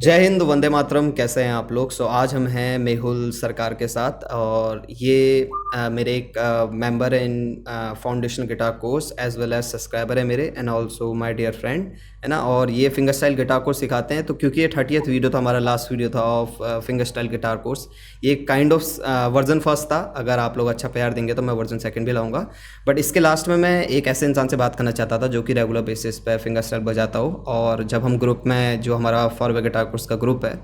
जय हिंद, वंदे मातरम। कैसे हैं आप लोग? आज हम हैं मेहुल सरकार के साथ, और ये मेरे एक मेंबर है in foundation guitar course, as well as subscriber है मेरे, and also my dear friend, है ना। और ये फिंगर स्टाइल गिटार कोर्स सिखाते हैं। तो क्योंकि ये 30th वीडियो था, हमारा लास्ट वीडियो था of finger style guitar course, ये काइंड ऑफ वर्जन फर्स्ट था। अगर आप लोग अच्छा प्यार देंगे तो मैं वर्जन सेकंड भी लाऊंगा। बट इसके लास्ट में मैं एक ऐसे इंसान से बात करना चाहता था जो कि रेगुलर बेसिस पे फिंगर स्टाइल बजाता हो। और जब हम ग्रुप में, जो हमारा फॉरवे गिटार कोर्स का ग्रुप है,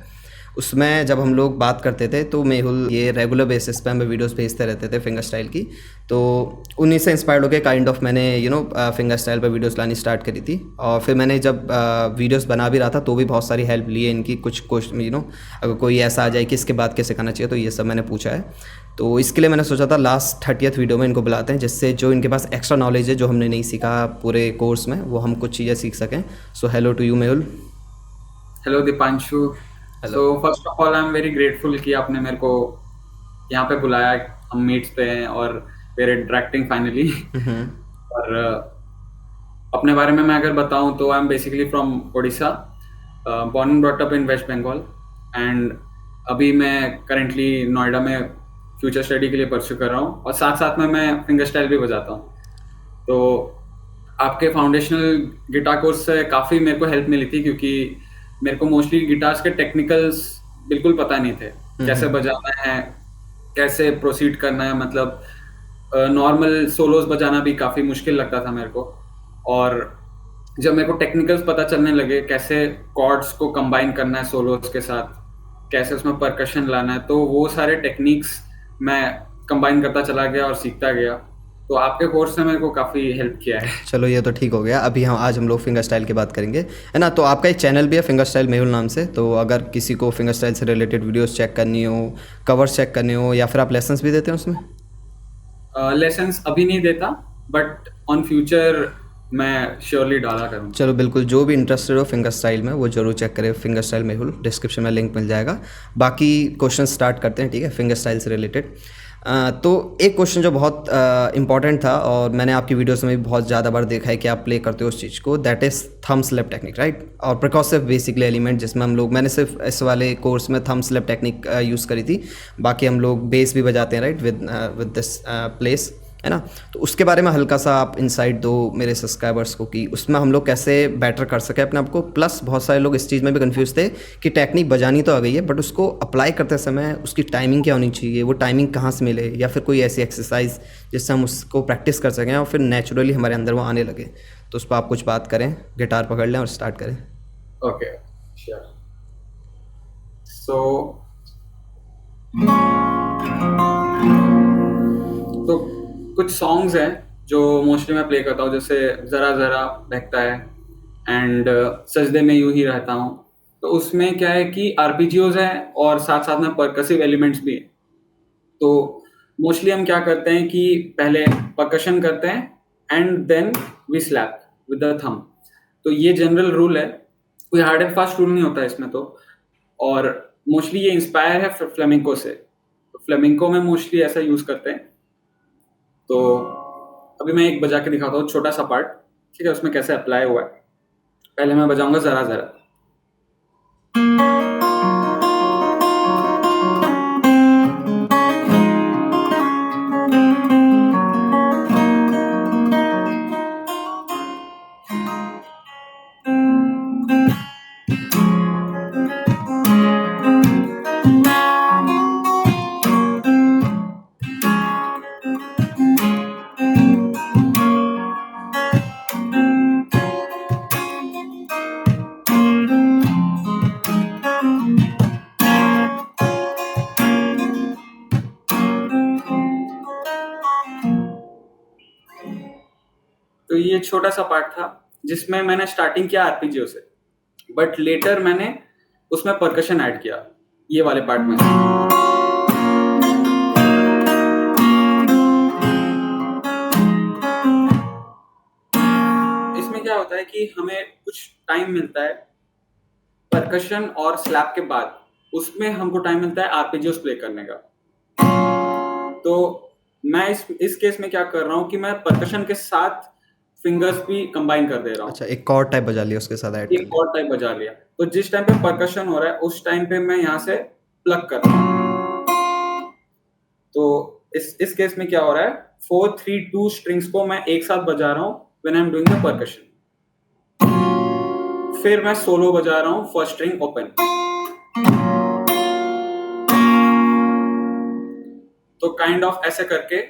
उसमें जब हम लोग बात करते थे तो मेहुल ये रेगुलर बेसिस पे हमें वीडियोस भेजते रहते थे फिंगर स्टाइल की। तो उन्हीं से इंस्पायर्ड होकर काइंड ऑफ मैंने फिंगर स्टाइल पे वीडियोस लानी स्टार्ट करी थी। और फिर मैंने जब वीडियोस बना भी रहा था तो भी बहुत सारी हेल्प ली है इनकी। कुछ क्वेश्चन अगर कोई ऐसा आ जाए कि इसके बाद कैसे करना चाहिए, तो ये सब मैंने पूछा है। तो इसके लिए मैंने सोचा था लास्ट 30th वीडियो में इनको बुलाते हैं, जिससे जो इनके पास एक्स्ट्रा नॉलेज है जो हमने नहीं सीखा पूरे कोर्स में, वो हम कुछ चीज़ें सीख सकें। So hello to you Mehul. Hello Dipanshu. Hello. So first of all I am very grateful कि आपने मेरे को यहाँ पे बुलाया। हम मीट्स पे हैं और वेर इंटरेक्टिंग फाइनली। और अपने बारे में मैं अगर बताऊं तो I am basically from Orissa, born and brought up in West Bengal. And अभी मैं करेंटली नोएडा में फ्यूचर स्टडी के लिए परस्यू कर रहा हूँ, और साथ साथ में मैं फिंगर स्टाइल भी बजाता हूँ। तो आपके फाउंडेशनल गिटार कोर्स से काफ़ी मेरे को हेल्प मिली थी, क्योंकि मेरे को मोस्टली गिटार्स के टेक्निकल्स बिल्कुल पता नहीं थे। कैसे बजाना है, कैसे प्रोसीड करना है, मतलब नॉर्मल सोलोस बजाना भी काफ़ी मुश्किल लगता था मेरे को। और जब मेरे को टेक्निकल्स पता चलने लगे, कैसे कॉर्ड्स को कंबाइन करना है सोलोस के साथ, कैसे उसमें परकशन लाना है, तो वो सारे टेक्निक्स मैं कंबाइन करता चला गया और सीखता गया। तो आपके कोर्स ने मेरे को काफ़ी हेल्प किया है। चलो, ये तो ठीक हो गया। अभी हम आज हम लोग फिंगर स्टाइल की बात करेंगे, है ना। तो आपका एक चैनल भी है फिंगर स्टाइल मेहुल नाम से। तो अगर किसी को फिंगर स्टाइल से रिलेटेड वीडियोस चेक करनी हो, कवर्स चेक करने हो, या फिर आप लेसन्स भी देते हैं उसमें? लेसन्स अभी नहीं देता, बट ऑन फ्यूचर मैं श्योरली डाला करूँगा। चलो बिल्कुल, जो भी इंटरेस्टेड हो फिंगर स्टाइल में वो जरूर चेक करें। फिंगर स्टाइल मेहुल, डिस्क्रिप्शन में लिंक मिल जाएगा। बाकी क्वेश्चन स्टार्ट करते हैं, ठीक है, फिंगर स्टाइल से रिलेटेड। तो एक क्वेश्चन जो बहुत इंपॉर्टेंट था, और मैंने आपकी वीडियोस में भी बहुत ज़्यादा बार देखा है कि आप प्ले करते हो उस चीज़ को, that is thumb slap technique, right. और प्रिकॉसिव बेसिकली एलिमेंट, जिसमें हम लोग, मैंने सिर्फ इस वाले कोर्स में थंब स्लैप टेक्निक यूज़ करी थी। बाकी हम लोग बेस भी बजाते हैं, राइट, विद दिस प्लेस, है ना। तो उसके बारे में हल्का सा आप इंसाइट दो मेरे सब्सक्राइबर्स को कि उसमें हम लोग कैसे बेटर कर सकें अपने आप को। प्लस बहुत सारे लोग इस चीज़ में भी कंफ्यूज थे कि टेक्निक बजानी तो आ गई है, बट उसको अप्लाई करते समय उसकी टाइमिंग क्या होनी चाहिए, वो टाइमिंग कहाँ से मिले, या फिर कोई ऐसी एक्सरसाइज जिससे हम उसको प्रैक्टिस कर सकें और फिर नेचुरली हमारे अंदर वो आने लगे। तो उस पर आप कुछ बात करें, गिटार पकड़ लें और स्टार्ट करें। Okay, sure. सो तो कुछ सॉन्ग्स हैं जो मोस्टली मैं प्ले करता हूँ, जैसे ज़रा ज़रा बहकता है, एंड सजदे में यूं ही रहता हूँ। तो उसमें क्या है कि आरपीजीओज हैं और साथ साथ में परकसिव एलिमेंट्स भी हैं। तो मोस्टली हम क्या करते हैं कि पहले परकशन करते हैं and then we slap with the thumb. तो ये जनरल रूल है, कोई हार्ड एंड फास्ट रूल नहीं होता इसमें। तो और मोस्टली ये इंस्पायर है फ्लेमिंको से। तो फ्लेमिंको में मोस्टली ऐसा यूज करते हैं। तो अभी मैं एक बजा के दिखाता हूँ, छोटा सा पार्ट, ठीक है, उसमें कैसे अप्लाई हुआ है। पहले मैं बजाऊंगा जरा जरा। तो ये छोटा सा पार्ट था जिसमें मैंने स्टार्टिंग किया आरपीजीओ से, बट लेटर मैंने उसमें परकशन ऐड किया ये वाले पार्ट में। इसमें क्या होता है कि हमें कुछ टाइम मिलता है परकशन और स्लैप के बाद, उसमें हमको टाइम मिलता है आरपीजीओस प्ले करने का। तो मैं इस केस में क्या कर रहा हूँ कि मैं परकशन के साथ फिंगर्स भी कंबाइन कर दे रहा हूँ। अच्छा, एक कॉर्ड टाइप बजा लिया उसके साथ ऐड कर एक लिया। कॉर्ड टाइप बजा लिया। तो जिस टाइम पे परकशन हो रहा है उस टाइम पे मैं यहाँ से प्लग कर रहा हूँ। तो इस केस में क्या हो रहा है, 4 3 2 स्ट्रिंग्स को मैं एक साथ बजा रहा हूँ when I am doing the percussion. फिर मैं सोलो बजा रहा हूँ फर्स्ट स्ट्रिंग ओपन। तो काइंड ऑफ ऐसे करके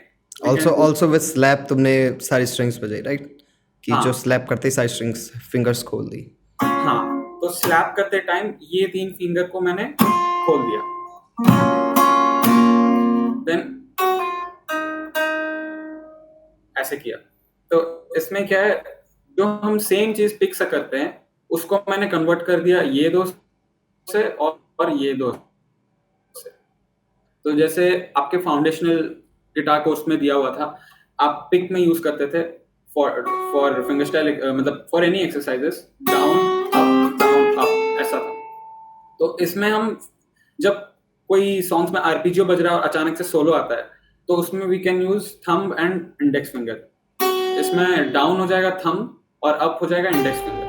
ऑल्सो विद स्लैप तुमने सारी स्ट्रिंग्स बजाई, राइट? कि जो हाँ स्लैप करते ही सारी स्ट्रिंग्स फिंगर्स खोल दी। हाँ, तो स्लैप करते टाइम ये 3 फिंगर को मैंने खोल दिया। देन ऐसे किया। तो इसमें क्या है, जो हम सेम चीज पिक से करते हैं उसको मैंने कन्वर्ट कर दिया ये दो से और ये दो से। तो जैसे आपके फाउंडेशनल गिटार कोर्स में दिया हुआ था, आप पिक में यूज करते थे फॉर फिंगर स्टाइल, मतलब for any exercises, down up ऐसा था। तो इसमें हम जब कोई सॉन्ग्स में आरपीजियो बज रहा है और अचानक से सोलो आता है तो उसमें we can use thumb and index finger. इसमें डाउन हो जाएगा थंब और अप हो जाएगा इंडेक्स फिंगर।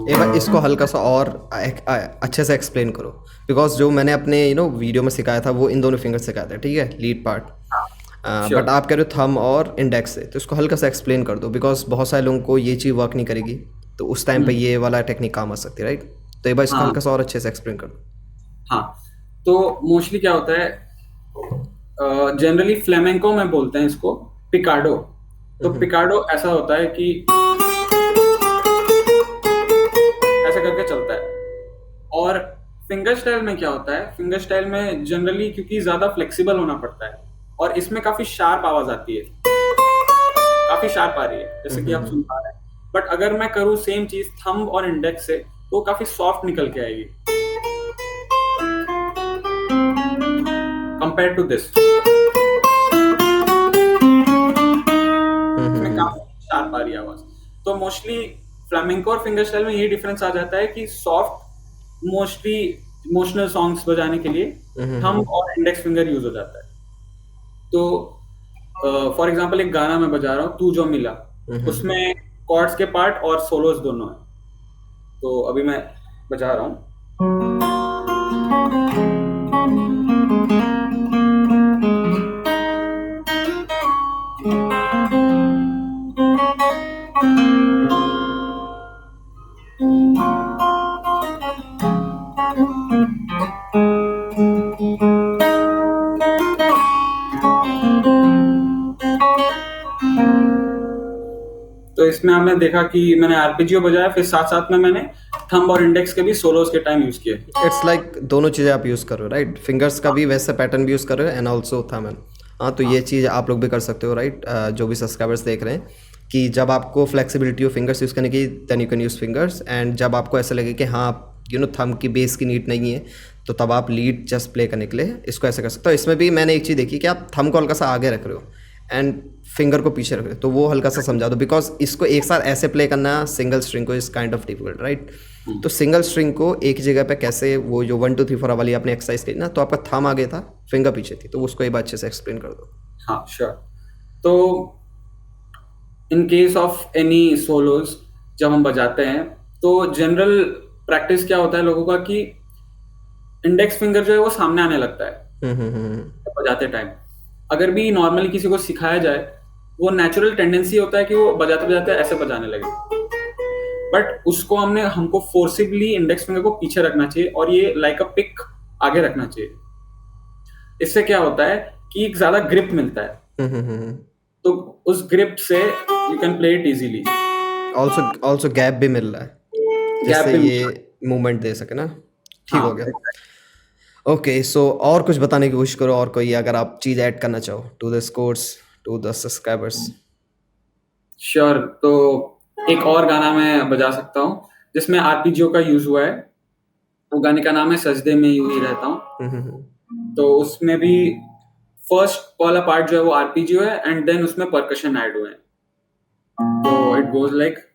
एक बार इसको हल्का सा और अच्छे से एक्सप्लेन करो, बिकॉज जो मैंने अपने वीडियो में सिखाया था वो इन दोनों फिंगर से सिखाया था, ठीक है, लीड पार्ट। Sure. बट आप कह रहे हो थंब और इंडेक्स से, तो इसको हल्का सा एक्सप्लेन कर दो, बिकॉज बहुत सारे लोगों को ये चीज़ वर्क नहीं करेगी, तो उस टाइम पे ये वाला टेक्निक काम आ सकती है, राइट? तो एक बार इसको हाँ हल्का सा और अच्छे से एक्सप्लेन कर दो। हाँ, तो मोस्टली क्या होता है, जनरली फ्लेमेंको में बोलते हैं इसको पिकाडो। तो पिकाडो ऐसा होता है कि ऐसा करके चलता है। और फिंगर स्टाइल में क्या होता है, फिंगर स्टाइल में जनरली क्योंकि ज्यादा फ्लेक्सिबल होना पड़ता है और इसमें काफी शार्प आवाज आती है, काफी शार्प आ रही है जैसे कि आप सुन पा रहे हैं। बट अगर मैं करूँ सेम चीज थंब और इंडेक्स से तो काफी सॉफ्ट निकल के आएगी कंपेयर टू दिस। इसमें काफी शार्प आ रही है आवाज। तो मोस्टली फ्लेमेंको और फिंगर स्टाइल में यही डिफरेंस आ जाता है कि सॉफ्ट मोस्टली इमोशनल सॉन्ग्स बजाने के लिए थंब और इंडेक्स फिंगर यूज हो जाता है। तो फॉर एग्जांपल एक गाना मैं बजा रहा हूँ तू जो मिला, उसमें कॉर्ड्स के पार्ट और सोलोस दोनों है। तो अभी मैं बजा रहा हूँ। तो इसमें हमने देखा कि मैंने आरपीजियो बजाया, फिर साथ साथ में मैंने थंब और इंडेक्स के भी सोलोस के टाइम यूज किए। इट्स लाइक दोनों चीज़ें आप यूज़ कर रहे हो, राइट? फिंगर्स का भी वैसे पैटर्न भी यूज़ कर रहे हो एंड ऑल्सो थंब एंड। हाँ, तो ये चीज़ आप लोग भी कर सकते हो, राइट? जो भी सब्सक्राइबर्स देख रहे हैं कि जब आपको फ्लेक्सिबिलिटी हो फिंगर्स यूज़ करने की, then you can use fingers. And जब आपको ऐसा लगे कि हाँ थंब की बेस की नीड नहीं है, तो तब आप लीड जस्ट प्ले करने के लिए इसको ऐसे कर सकते हो। इसमें भी मैंने एक चीज़ देखी कि आप थंब को हल्का सा आगे रख रहे हो एंड फिंगर को पीछे रख रहे हो, तो वो हल्का सा समझा दो, बिकॉज इसको एक साथ ऐसे प्ले करना सिंगल स्ट्रिंग को is kind of difficult, right? तो सिंगल स्ट्रिंग को एक ही जगह पे कैसे, वो जो 1 2 3 4 वाली आपने एक्सरसाइज की ना, तो आपका थंब आगे था, फिंगर पीछे थी, तो उसको एक बार अच्छे से एक्सप्लेन कर दो। हाँ श्योर। तो in case of any swallows जब हम बजाते हैं तो जनरल प्रैक्टिस क्या होता है लोगों का कि इंडेक्स फिंगर जो है वो सामने आने लगता है बजाते टाइम। अगर भी नॉर्मली किसी को सिखाया जाए, वो नेचुरल टेंडेंसी होता है कि वो बजाते बजाते ऐसे बजाने लगे, बट उसको हमको फोर्सिबली इंडेक्स फिंगर को पीछे रखना चाहिए और ये लाइक अ पिक आगे रखना चाहिए। इससे क्या होता है कि ज्यादा ग्रिप मिलता है, तो उस ग्रिप से you can play it easily. Also gap भी मिल रहा है जिससे ये मूवमेंट दे सके ना। ठीक हो गया। ओके, सो और कुछ बताने की कोशिश करो, और कोई अगर आप चीज़ ऐड करना चाहो to this course, to the subscribers. Sure. तो एक और गाना मैं बजा सकता हूँ जिसमें आरपीजियो का यूज हुआ है। वो गाने का नाम है सजदे में यूं ही रहता हूँ। तो उसमें भी फर्स्ट वाला पार्ट जो है वो आरपीजियो है एंड देन उसमें परकशन ऐड हुए हैं। तो इट गोज लाइक,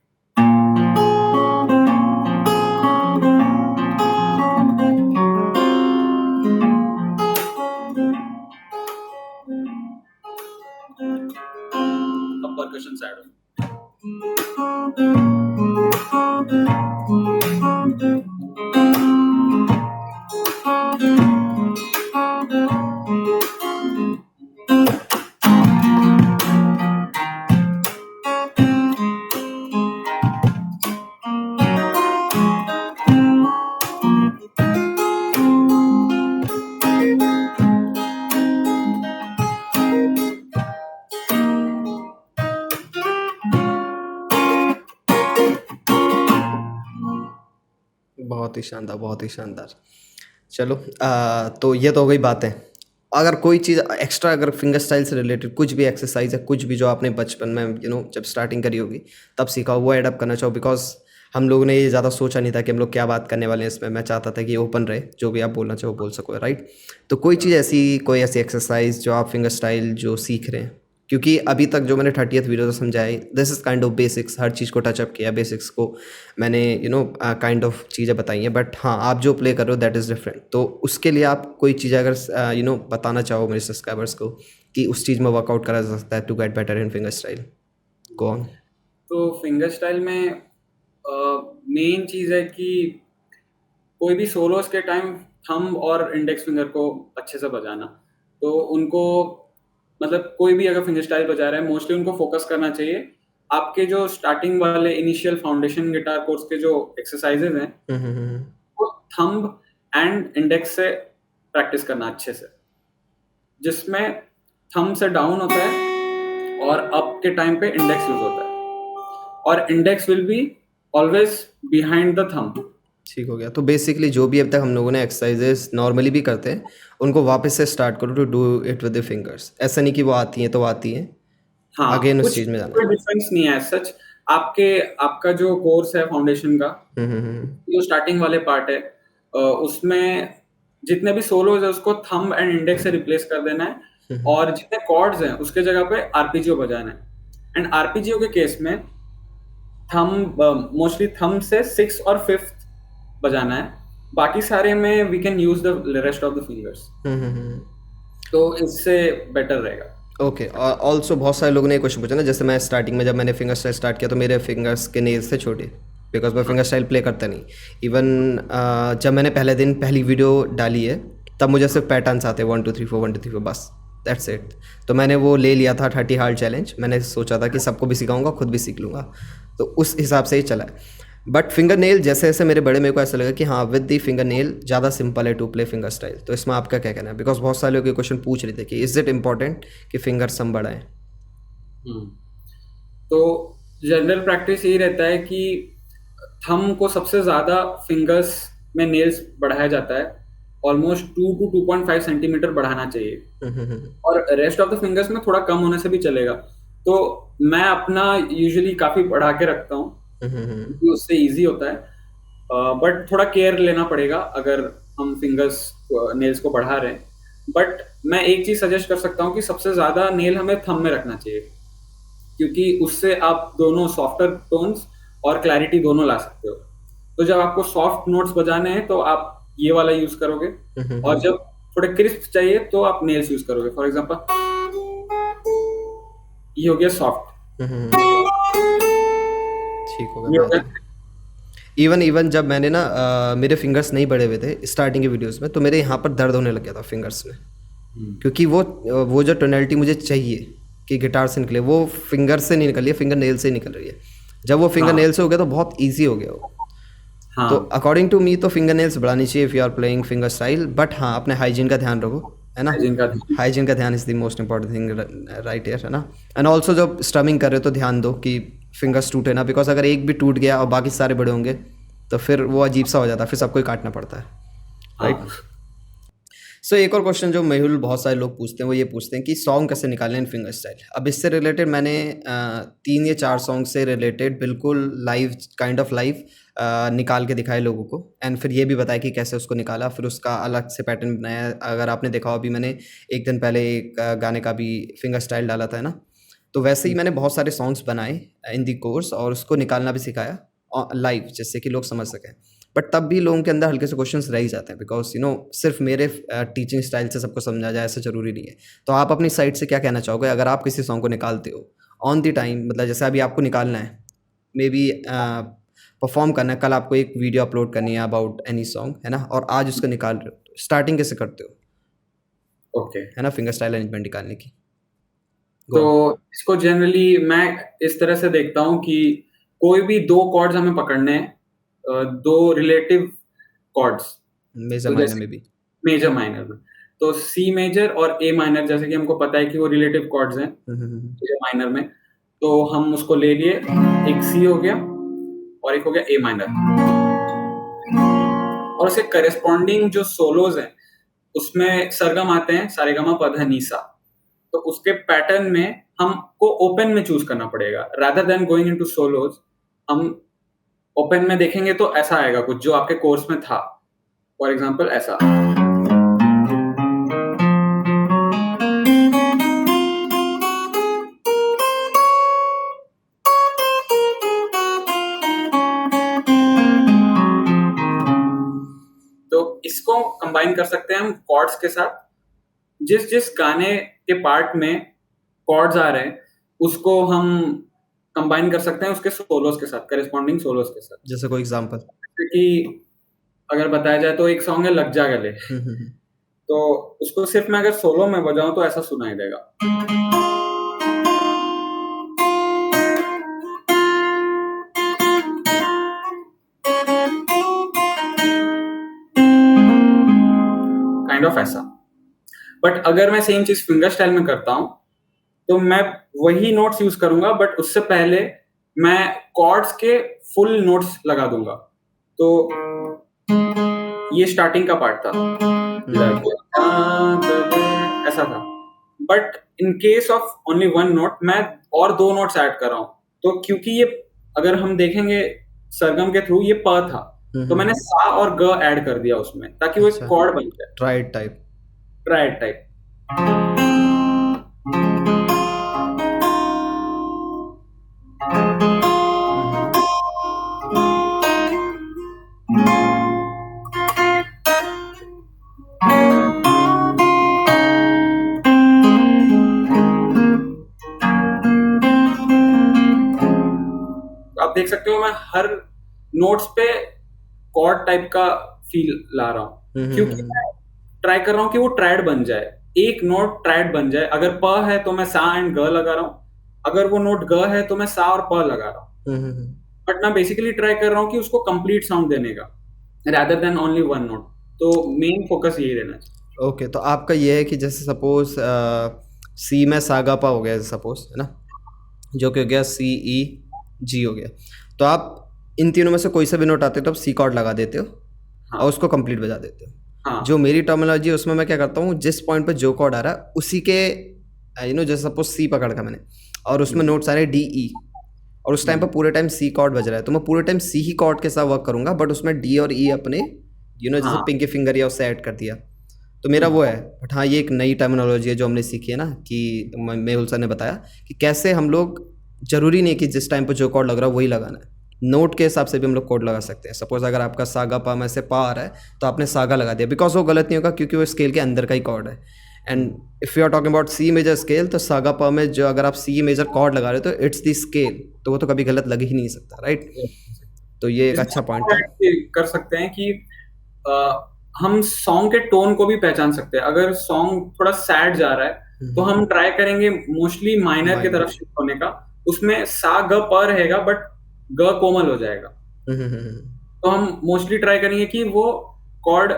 बहुत ही शानदार, बहुत ही शानदार। चलो तो ये तो हो गई बातें। अगर कोई चीज़ एक्स्ट्रा, अगर फिंगर स्टाइल से रिलेटेड कुछ भी एक्सरसाइज है, कुछ भी जो आपने बचपन में जब स्टार्टिंग करी होगी तब सीखा हो, वो ऐड अप करना चाहो, बिकॉज हम लोगों ने ये ज़्यादा सोचा नहीं था कि हम लोग क्या बात करने वाले हैं इसमें। मैं चाहता था कि ओपन रहे, जो भी आप बोलना चाहो बोल सको, राइट। तो कोई चीज़ ऐसी, कोई ऐसी एक्सरसाइज जो आप फिंगर स्टाइल जो सीख रहे हैं, क्योंकि अभी तक जो मैंने 30th वीडियो से समझाई, this is kind of basics, हर चीज़ को टचअप किया, बेसिक्स को मैंने काइंड ऑफ चीज़ें बताई हैं। बट हाँ, आप जो प्ले कर रहे हो दैट इज़ डिफरेंट। तो उसके लिए आप कोई चीज़ अगर बताना चाहो मेरे सब्सक्राइबर्स को कि उस चीज़ में वर्कआउट करा जा सकता है to get better in finger style, go on. तो फिंगर स्टाइल में मेन चीज़ है कि कोई भी सोलोस के टाइम थंब और इंडेक्स फिंगर को अच्छे से बजाना। तो उनको मतलब कोई भी अगर फिंगर स्टाइल बजा रहा है, मोस्टली उनको फोकस करना चाहिए। आपके जो स्टार्टिंग वाले इनिशियल फाउंडेशन गिटार कोर्स के जो एक्सरसाइजेज हैं, वो थंब एंड इंडेक्स से प्रैक्टिस करना अच्छे से, जिसमें थंब से डाउन होता है और अप के टाइम पे इंडेक्स यूज होता है, और index will be always behind the thumb. ठीक हो गया। तो बेसिकली जो भी अब तक हम लोगों ने एक्सरसाइजेस नॉर्मली भी करते हैं, उनको वापस से स्टार्ट करो to do it with the fingers. ऐसा नहीं कि वो आती हैं तो आती हैं, हाँ, अगेन उस कुछ चीज़ में जाना कोई है। डिफरेंस नहीं है सच। आपका जो कोर्स है फाउंडेशन का, जो स्टार्टिंग वाले पार्ट है, उसमें जितने भी सोलोज है उसको थंब एंड इंडेक्स से रिप्लेस कर देना है, और जितने कॉर्ड्स हैं उसके जगह पे आरपीजीओ बजाना है। एंड आरपीजीओ के केस में थंब, मोस्टली थंब से 6 और 5th बजाना है, बाकी सारे में we can use the rest of the fingers. तो इससे बेटर रहेगा। ओके। ऑल्सो बहुत सारे लोगों ने ये क्वेश्चन पूछा ना, जैसे मैं स्टार्टिंग में जब मैंने फिंगर स्टाइल स्टार्ट किया तो मेरे फिंगर्स के नेल्स थे छोटे, बिकॉज मैं फिंगर स्टाइल प्ले करता नहीं। इवन जब मैंने पहले दिन पहली वीडियो डाली है तब मुझे सिर्फ पैटर्न्स आते हैं 1 2 3 4 1 2 3 4, बस दैट्स इट। तो मैंने वो ले लिया था 30 हार्ड चैलेंज। मैंने सोचा था कि सबको भी सिखाऊंगा, खुद भी सीख लूँगा, तो उस हिसाब से ही चला है। बट फिंगर नेल जैसे जैसे मेरे बड़े, मेरे को ऐसा लगा कि हाँ विद दी फिंगर नेल ज़्यादा सिंपल है टू प्ले फिंगर स्टाइल। तो इसमें आपका क्या कहना है? बिकॉज बहुत सारे लोग ये क्वेश्चन पूछ रहे थे कि इज़ इट इम्पॉर्टेंट कि फिंगर्स हम बढ़ाएं। तो जनरल प्रैक्टिस यही रहता है कि थंब को सबसे ज्यादा फिंगर्स में नेल्स बढ़ाया जाता है, ऑलमोस्ट 2 to 2.5 सेंटीमीटर बढ़ाना चाहिए, और रेस्ट ऑफ द फिंगर्स में थोड़ा कम होने से भी चलेगा। तो मैं अपना यूजुअली काफी बढ़ा के रखता हूँ, क्योंकि उससे इजी होता है। बट थोड़ा केयर लेना पड़ेगा अगर हम फिंगर्स नेल्स को बढ़ा रहे हैं। बट मैं एक चीज सजेस्ट कर सकता हूँ कि सबसे ज्यादा नेल हमें थंब में रखना चाहिए, क्योंकि उससे आप दोनों सॉफ्टर टोन्स और क्लैरिटी दोनों ला सकते हो। तो जब आपको सॉफ्ट नोट्स बजाने हैं तो आप ये वाला यूज करोगे, और जब थोड़े क्रिस्प चाहिए तो आप नेल्स यूज करोगे। फॉर एग्जांपल ये हो गया सॉफ्ट, ठीक हो गया, ये हो बेहतर। गया। इवन इवन जब मैंने ना मेरे फिंगर्स नहीं बढ़े हुए थे स्टार्टिंग के वीडियोस में, तो मेरे यहाँ पर दर्द होने लग गया था फिंगर्स में, क्योंकि वो जो टोनैलिटी मुझे चाहिए कि गिटार से निकले, वो फिंगर से नहीं निकल रही है, फिंगर नेल से निकल रही है। जब वो फिंगर हाँ नेल से हो गया तो बहुत ईजी हो गया वो। तो हाँ अकॉर्डिंग टू मी तो फिंगर नेल्स बढ़ानी चाहिए if you are playing finger style. But हाँ, अपने हाइजीन का ध्यान रखो, है ना। जिनका हाइजीन का ध्यान is the most important thing, right यार, है ना। एंड ऑल्सो जब स्ट्रमिंग कर रहे हो तो ध्यान दो कि फिंगर्स टूटे ना, बिकॉज अगर एक भी टूट गया और बाकी सारे बड़े होंगे तो फिर वो अजीब सा हो जाता है, फिर सबको ही काटना पड़ता है, राइट। हाँ सो एक और क्वेश्चन जो मेहुल बहुत सारे लोग पूछते हैं वो ये पूछते हैं कि सॉन्ग कैसे निकालें इन फिंगर स्टाइल। अब इससे रिलेटेड मैंने 3 या 4 सॉन्ग से रिलेटेड बिल्कुल लाइव, काइंड ऑफ लाइव निकाल के दिखाए लोगों को, एंड फिर ये भी बताया कि कैसे उसको निकाला, फिर उसका अलग से पैटर्न बनाया। अगर आपने देखा हो, अभी मैंने एक दिन पहले एक गाने का भी फिंगर स्टाइल डाला था, है ना। तो वैसे ही मैंने बहुत सारे सॉन्ग्स बनाए इन दी कोर्स और उसको निकालना भी सिखाया लाइव, जिससे कि लोग समझ सकें। बट तब भी लोगों के अंदर हल्के से क्वेश्चंस रह ही जाते हैं, बिकॉज सिर्फ मेरे टीचिंग स्टाइल से सबको समझा जाए ऐसा ज़रूरी नहीं है। तो आप अपनी साइड से क्या कहना चाहोगे अगर आप किसी सॉन्ग को निकालते हो ऑन द टाइम, मतलब जैसे अभी आपको निकालना है, मे बी परफॉर्म करना है, कल आपको एक वीडियो अपलोड करनी है अबाउट एनी सॉन्ग, है ना, और आज उसको निकाल रहे हो, स्टार्टिंग कैसे करते हो, ओके। है ना, फिंगर स्टाइल अरेंजमेंट निकालने की? तो गो ऑन। इसको जनरली मैं इस तरह से देखता हूँ कि कोई भी 2 कॉर्ड्स हमें पकड़ने हैं, 2 रिलेटिव कॉर्ड्स, मेजर तो माइनर जैसे में भी। मेजर माइनर में, तो सी मेजर और ए माइनर, जैसे कि हमको पता है कि वो रिलेटिव कॉर्ड्स हैं मेजर माइनर में, तो हम उसको ले लिए, एक सी हो गया और एक हो गया ए माइनर, और उसके करेस्पॉन्डिंग जो सोलोज हैं उसमें सरगम आते हैं, सारेगामा पधा नीसा। तो उसके पैटर्न में हमको ओपन में चूज करना पड़ेगा rather than going into swallows. हम ओपन में देखेंगे तो ऐसा आएगा कुछ जो आपके कोर्स में था, फॉर एग्जाम्पल ऐसा। तो इसको कंबाइन कर सकते हैं हम कॉर्ड्स के साथ। जिस जिस गाने के पार्ट में कॉर्ड्स आ रहे हैं उसको हम कंबाइन कर सकते हैं उसके सोलोस के साथ, करेस्पॉन्डिंग सोलोस के साथ। जैसे कोई एग्जांपल? क्योंकि अगर बताया जाए तो एक सॉन्ग है लग जा गले, तो उसको सिर्फ मैं अगर सोलो में बजाऊं तो ऐसा सुनाई देगा। काइंड ऑफ ऐसा। बट अगर मैं सेम चीज फिंगर स्टाइल में करता हूं तो मैं वही नोट्स यूज करूंगा, बट उससे पहले मैं कॉर्ड्स के फुल नोट्स लगा दूंगा। तो ये स्टार्टिंग का पार्ट था, ऐसा था। But in case of only one note मैं और दो नोट्स ऐड कर रहा हूं। तो क्योंकि ये अगर हम देखेंगे सरगम के थ्रू ये प था, तो मैंने सा और ग ऐड कर दिया उसमें ताकि वो एक अच्छा, कॉर्ड बन जाए, ट्राइड टाइप। Tried type. आप देख सकते हो मैं हर नोट्स पे कॉर्ड टाइप का फील ला रहा हूँ, क्योंकि मैं ट्राई कर रहा हूँ कि वो ट्राइड बन जाए, एक नोट ट्राइड बन जाए। अगर प है तो मैं सा एंड ग लगा रहा हूँ, अगर वो नोट ग है तो मैं सा और प लगा रहा हूँ। बट मैं बेसिकली ट्राई कर रहा हूँ कि उसको कंप्लीट साउंड देने का rather than only one note. तो मेन फोकस यही रहना चाहिए। ओके, तो आपका ये है कि जैसे सपोज सी में सागापा हो गया सपोज, है ना, जो कि हो गया सी ई जी हो गया, तो आप इन तीनों में से कोई सा भी नोट आते हो तो आप सी कॉर्ड लगा देते हो हाँ। और उसको कंप्लीट बजा देते हो। हाँ। जो मेरी टर्मिनोलॉजी है उसमें मैं क्या करता हूँ, जिस पॉइंट पे जो कॉर्ड आ रहा है उसी के जैसे सपोज सी पकड़ का मैंने और उसमें नोट्स आ रहे हैं डी ई, और उस टाइम पर पूरे टाइम सी कॉर्ड बज रहा है, तो मैं पूरे टाइम सी ही कॉर्ड के साथ वर्क करूंगा, बट उसमें डी और ई अपने जैसे हाँ। पिंकी फिंगर या उससे ऐड कर दिया, तो मेरा वो है। बट हाँ, ये एक नई टर्मिनोलॉजी है जो हमने सीखी है ना, कि मेहुल सर ने बताया कि कैसे हम लोग, जरूरी नहीं कि जिस टाइम पर जो कॉर्ड लग रहा है वही लगाना है, नोट के हिसाब से भी हम लोग कोड लगा सकते हैं। सपोज अगर आपका सागा पा में से पा आ रहा है तो आपने सागा लगा दिया, बिकॉज वो गलत नहीं होगा क्योंकि वो स्केल के अंदर का ही कॉर्ड है। And if you are talking about C major scale, तो सागा पा में जो अगर आप सी मेजर कॉर्ड लगा रहे हो तो इट्स दी स्केल, तो वो तो कभी गलत लग ही नहीं सकता, राइट? तो ये एक अच्छा पॉइंट था। कर सकते हैं कि हम सॉन्ग के टोन को भी पहचान सकते हैं। अगर सॉन्ग थोड़ा सैड जा रहा है तो हम ट्राई करेंगे मोस्टली माइनर की तरफ शिफ्ट होने का, उसमें सा ग प रहेगा बट ग कोमल हो जाएगा। तो हम मोस्टली ट्राई करेंगे कि वो कॉर्ड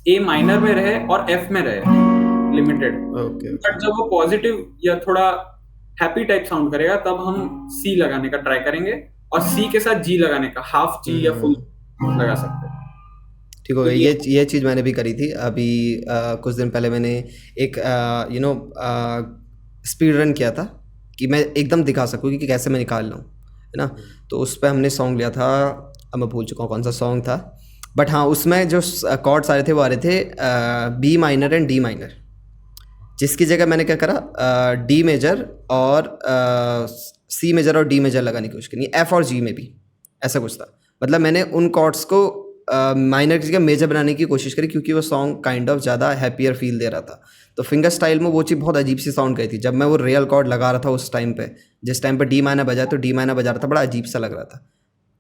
ए माइनर में रहे और एफ में रहे लिमिटेड। बट जब वो पॉजिटिव या थोड़ा हैप्पी टाइप साउंड करेगा तब हम सी लगाने का ट्राई करेंगे, और सी के साथ जी लगाने का, हाफ जी या फुल लगा सकते हैं। ठीक हो गया। ये चीज़ मैंने भी करी थी अभी कुछ दिन पहले। मैंने एक स्पीड रन किया था कि मैं एकदम दिखा सकूँ कि कैसे मैं निकाल लूँ, है ना। तो उस पर हमने सॉन्ग लिया था, अब मैं भूल चुका हूँ कौन सा सॉन्ग था, बट हाँ उसमें जो कॉर्ड्स आ रहे थे वो आ रहे थे B minor and D minor, जिसकी जगह मैंने क्या करा, डी मेजर और सी मेजर और डी मेजर लगाने की कोशिश करनी, एफ और जी में भी ऐसा कुछ था। मतलब मैंने उन कॉर्ड्स को माइनर की जगह मेजर बनाने की कोशिश करी क्योंकि वो सॉन्ग काइंड ऑफ ज़्यादा हैप्पियर फील दे रहा था। तो फिंगर स्टाइल में वो चीज़ बहुत अजीब सी साउंड करी थी जब मैं वो रियल कॉर्ड लगा रहा था उस टाइम पे। जिस टाइम पे डी माइनर बजा तो डी माइनर बजा रहा था, बड़ा अजीब सा लग रहा था,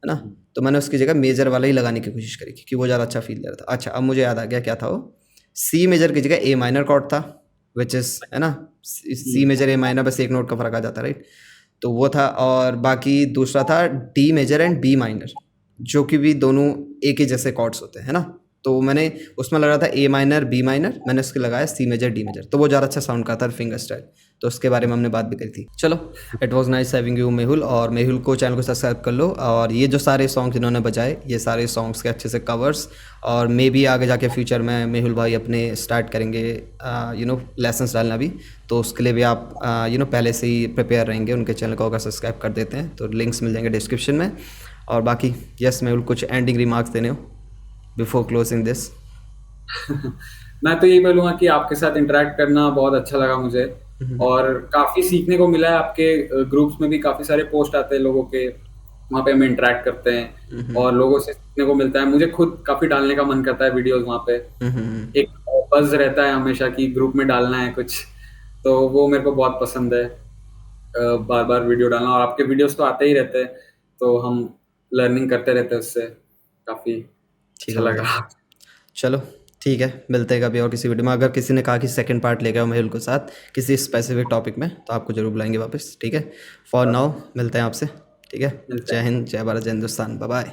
है ना। तो मैंने उसकी जगह मेजर वाला ही लगाने की कोशिश करी क्योंकि वो ज़्यादा अच्छा फील दे रहा था। अच्छा, अब मुझे याद आ गया क्या था वो, सी मेजर की जगह ए माइनर कॉर्ड था, विच इज़, है ना, सी मेजर ए माइनर, बस एक नोट का फ़र्क आ जाता है, राइट। तो वो था, और बाकी दूसरा था D major and B minor, जो कि भी दोनों एक ही जैसे कॉर्ड्स होते हैं, है ना। तो मैंने उसमें लगा था ए माइनर बी माइनर, मैंने उसके लगाया सी मेजर डी मेजर, तो वो ज़्यादा अच्छा साउंड करता था फिंगर स्टाइल। तो उसके बारे में हमने बात भी करी थी। चलो, it was nice having you Mehul, और मेहुल को चैनल को सब्सक्राइब कर लो। और ये जो सारे सॉन्ग्स इन्होंने बजाए, ये सारे सॉन्ग्स के अच्छे से कवर्स, और मे भी आगे जाके फ्यूचर में मेहुल भाई अपने स्टार्ट करेंगे लेसन्स डालना भी, तो उसके लिए भी आप पहले से ही प्रिपेयर रहेंगे। उनके चैनल को अगर सब्सक्राइब कर देते हैं तो लिंक्स मिल जाएंगे डिस्क्रिप्शन में। और बाकी यस मेहुल, कुछ एंडिंग रिमार्क्स देने हो बिफोर क्लोजिंग दिस? मैं तो यही बोलूंगा कि आपके साथ इंटरेक्ट करना बहुत अच्छा लगा मुझे, और काफी सीखने को मिला है। आपके ग्रुप्स में भी काफी सारे पोस्ट आते हैं लोगों के, वहाँ पे हम इंटरेक्ट करते हैं और लोगों से सीखने को मिलता है। मुझे खुद काफी डालने का मन करता है वीडियोस वहाँ पे। एक बज़ रहता है हमेशा कि ग्रुप में डालना है कुछ, तो वो मेरे को बहुत पसंद है, बार बार वीडियो डालना। और आपके वीडियोस तो आते ही रहते हैं, तो हम लर्निंग करते रहते हैं उससे। काफी ठीक अच्छा है लगा। भाई, चलो ठीक है, मिलते हैं कभी और किसी वीडियो में। अगर किसी ने कहा कि सेकंड पार्ट लेके आओ मेहुल के साथ किसी स्पेसिफिक टॉपिक में, तो आपको जरूर बुलाएंगे वापस, ठीक है। फॉर नाउ मिलते हैं आपसे, ठीक है। मिलते जय हैं। हिंद, जय भारत, जय हिंदुस्तान, बाय बाय।